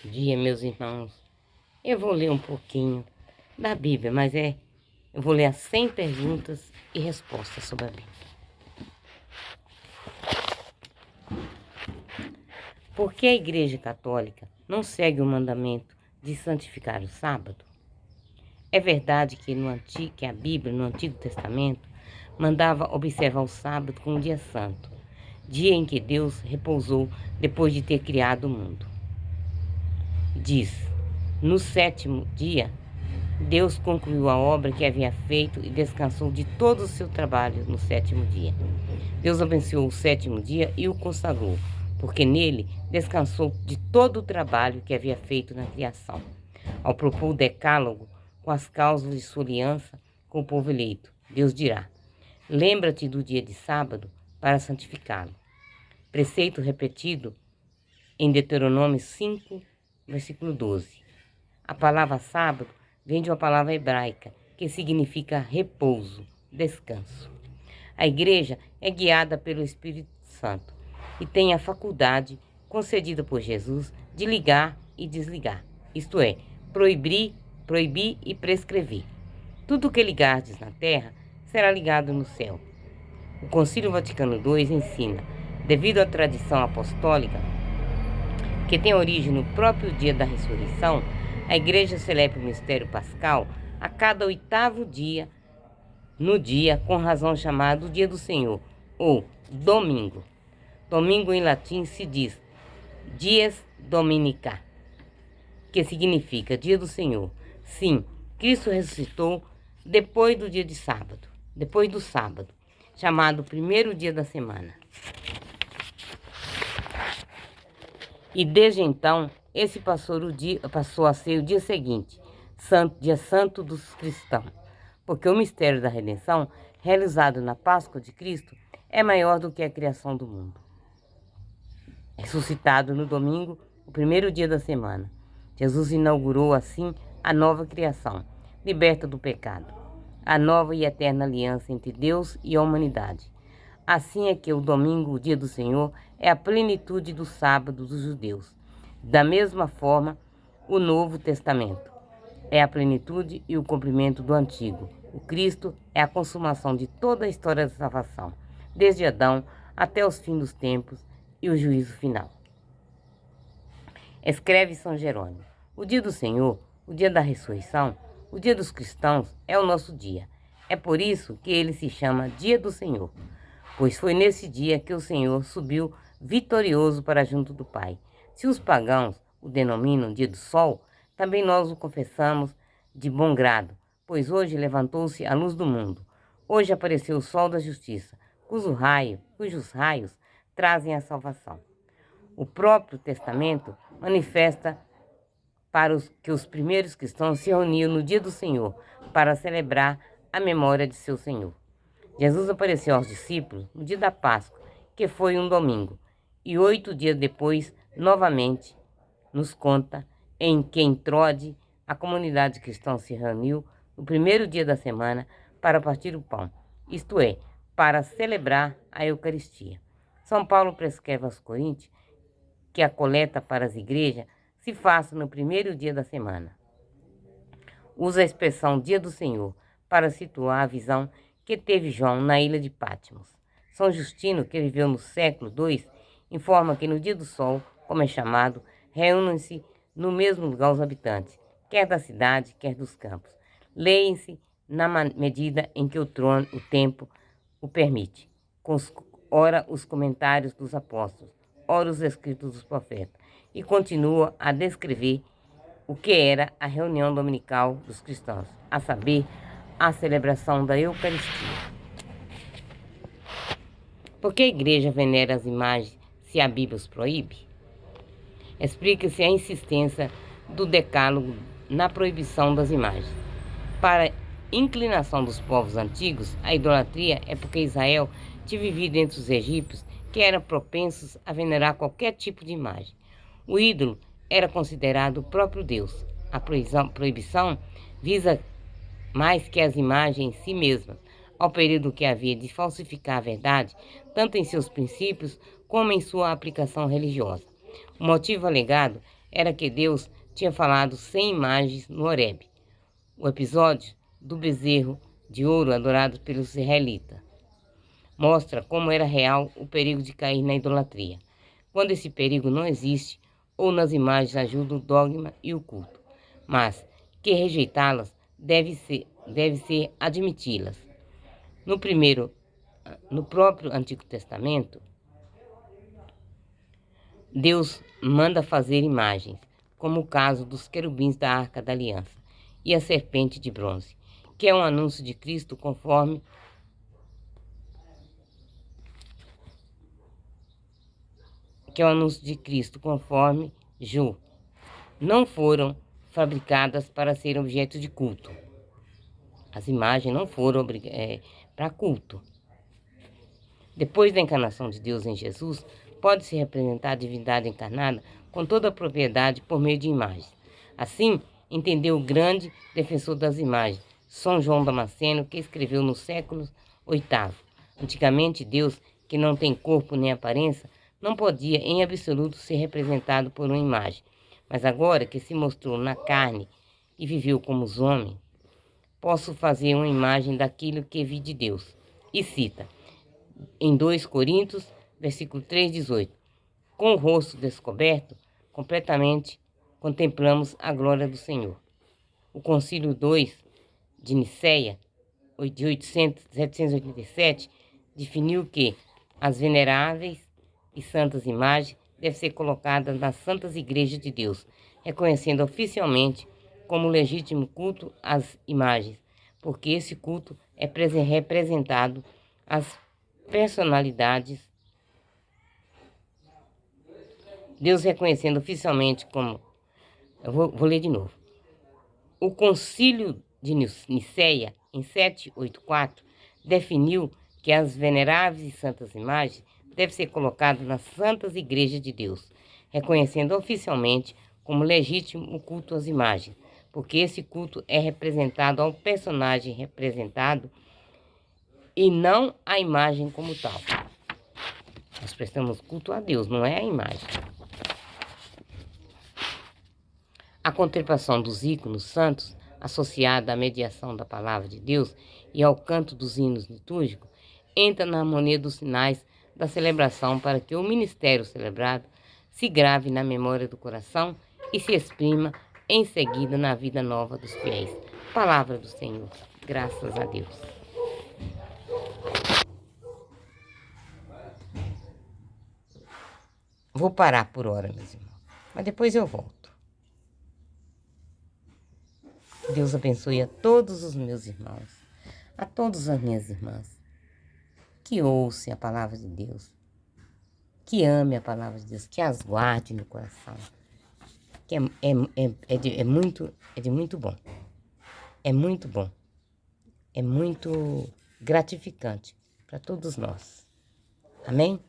Dia, meus irmãos. Eu vou ler um pouquinho da Bíblia, mas eu vou ler as 100 perguntas e respostas sobre a Bíblia. Por que a Igreja Católica não segue o mandamento de santificar o sábado? É verdade que a Bíblia, no Antigo Testamento, mandava observar o sábado como um dia santo, dia em que Deus repousou depois de ter criado o mundo. Diz: no 7º dia, Deus concluiu a obra que havia feito e descansou de todo o seu trabalho no 7º dia. Deus abençoou o 7º dia e o consagrou, porque nele descansou de todo o trabalho que havia feito na criação. Ao propor o decálogo com as cláusulas de sua aliança com o povo eleito, Deus dirá: lembra-te do dia de sábado para santificá-lo. Preceito repetido em Deuteronômio 5, versículo 12. A palavra sábado vem de uma palavra hebraica que significa repouso, descanso. A igreja é guiada pelo Espírito Santo e tem a faculdade concedida por Jesus de ligar e desligar, isto é, proibir e prescrever. Tudo o que ligardes na terra será ligado no céu. O Concílio Vaticano II ensina, devido à tradição apostólica, que tem origem no próprio dia da ressurreição, a igreja celebra o mistério pascal a cada 8º dia, no dia com razão chamado Dia do Senhor, ou domingo. Domingo em latim se diz dies dominica, que significa dia do Senhor. Sim, Cristo ressuscitou depois do dia de sábado, depois do sábado, chamado primeiro dia da semana. E desde então, esse passou a ser o dia seguinte, dia santo dos cristãos, porque o mistério da redenção, realizado na Páscoa de Cristo, é maior do que a criação do mundo. Ressuscitado no domingo, o primeiro dia da semana, Jesus inaugurou assim a nova criação, liberta do pecado, a nova e eterna aliança entre Deus e a humanidade. Assim é que o domingo, o dia do Senhor, é a plenitude do sábado dos judeus. Da mesma forma, o Novo Testamento é a plenitude e o cumprimento do Antigo. O Cristo é a consumação de toda a história da salvação, desde Adão até os fins dos tempos e o juízo final. Escreve São Jerônimo: o dia do Senhor, o dia da ressurreição, o dia dos cristãos é o nosso dia. É por isso que ele se chama Dia do Senhor, pois foi nesse dia que o Senhor subiu vitorioso para junto do Pai. Se os pagãos o denominam Dia do Sol, também nós o confessamos de bom grado, pois hoje levantou-se a luz do mundo. Hoje apareceu o sol da justiça, cujos raios trazem a salvação. O próprio Testamento manifesta que os primeiros cristãos se reuniam no dia do Senhor para celebrar a memória de seu Senhor. Jesus apareceu aos discípulos no dia da Páscoa, que foi um domingo, e 8 dias depois, novamente, nos conta em que em Trode a comunidade cristã se reuniu no primeiro dia da semana para partir o pão, isto é, para celebrar a Eucaristia. São Paulo prescreve aos Coríntios que a coleta para as igrejas se faça no primeiro dia da semana. Usa a expressão Dia do Senhor para situar a visão que teve João na ilha de Patmos. São Justino, que viveu no século II, informa que no dia do sol, como é chamado, reúnem-se no mesmo lugar os habitantes, quer da cidade, quer dos campos. Leem-se na medida em que o tempo o permite, ora os comentários dos apóstolos, ora os escritos dos profetas, e continua a descrever o que era a reunião dominical dos cristãos, a saber, a celebração da Eucaristia. Por que a igreja venera as imagens se a Bíblia os proíbe? Explica-se a insistência do decálogo na proibição das imagens. Para inclinação dos povos antigos, a idolatria é porque Israel tinha vivido entre os egípcios que eram propensos a venerar qualquer tipo de imagem. O ídolo era considerado o próprio Deus. A proibição visa mais que as imagens em si mesmas, ao período que havia de falsificar a verdade, tanto em seus princípios como em sua aplicação religiosa. O motivo alegado era que Deus tinha falado sem imagens no Horebe, o episódio do bezerro de ouro adorado pelos israelitas. Mostra como era real o perigo de cair na idolatria, quando esse perigo não existe ou nas imagens ajuda o dogma e o culto, mas que rejeitá-las deve ser admiti-las. No próprio Antigo Testamento, Deus manda fazer imagens, como o caso dos querubins da Arca da Aliança e a serpente de bronze, que é um anúncio de Cristo conforme Ju. Não foram fabricadas para ser objeto de culto. As imagens não foram para culto. Depois da encarnação de Deus em Jesus, pode-se representar a divindade encarnada com toda a propriedade por meio de imagens. Assim, entendeu o grande defensor das imagens, São João Damasceno, que escreveu no século VIII. Antigamente, Deus, que não tem corpo nem aparência, não podia em absoluto ser representado por uma imagem. Mas agora que se mostrou na carne e viveu como os homens, posso fazer uma imagem daquilo que vi de Deus. E cita em 2 Coríntios, versículo 3, 18. Com o rosto descoberto, completamente contemplamos a glória do Senhor. O Concílio 2 de Nicéia, de 787, definiu que as veneráveis e santas imagens devem ser colocadas nas santas igrejas de Deus, reconhecendo oficialmente como legítimo culto às imagens, porque esse culto é representado às personalidades. Deus reconhecendo oficialmente como... Eu vou ler de novo. O Concílio de Nicéia, em 784, definiu que as veneráveis e santas imagens devem ser colocadas nas santas igrejas de Deus, reconhecendo oficialmente como legítimo o culto às imagens, porque esse culto é representado ao personagem representado e não à imagem como tal. Nós prestamos culto a Deus, não é a imagem. A contemplação dos ícones santos, associada à mediação da palavra de Deus e ao canto dos hinos litúrgicos, entra na harmonia dos sinais da celebração para que o ministério celebrado se grave na memória do coração e se exprima em seguida na vida nova dos fiéis. Palavra do Senhor. Graças a Deus. Vou parar por hora, meus irmãos, mas depois eu volto. Deus abençoe a todos os meus irmãos, a todas as minhas irmãs, que ouçam a palavra de Deus, que ame a palavra de Deus, que as guarde no coração, que é muito bom, é muito bom, é muito gratificante para todos nós. Amém?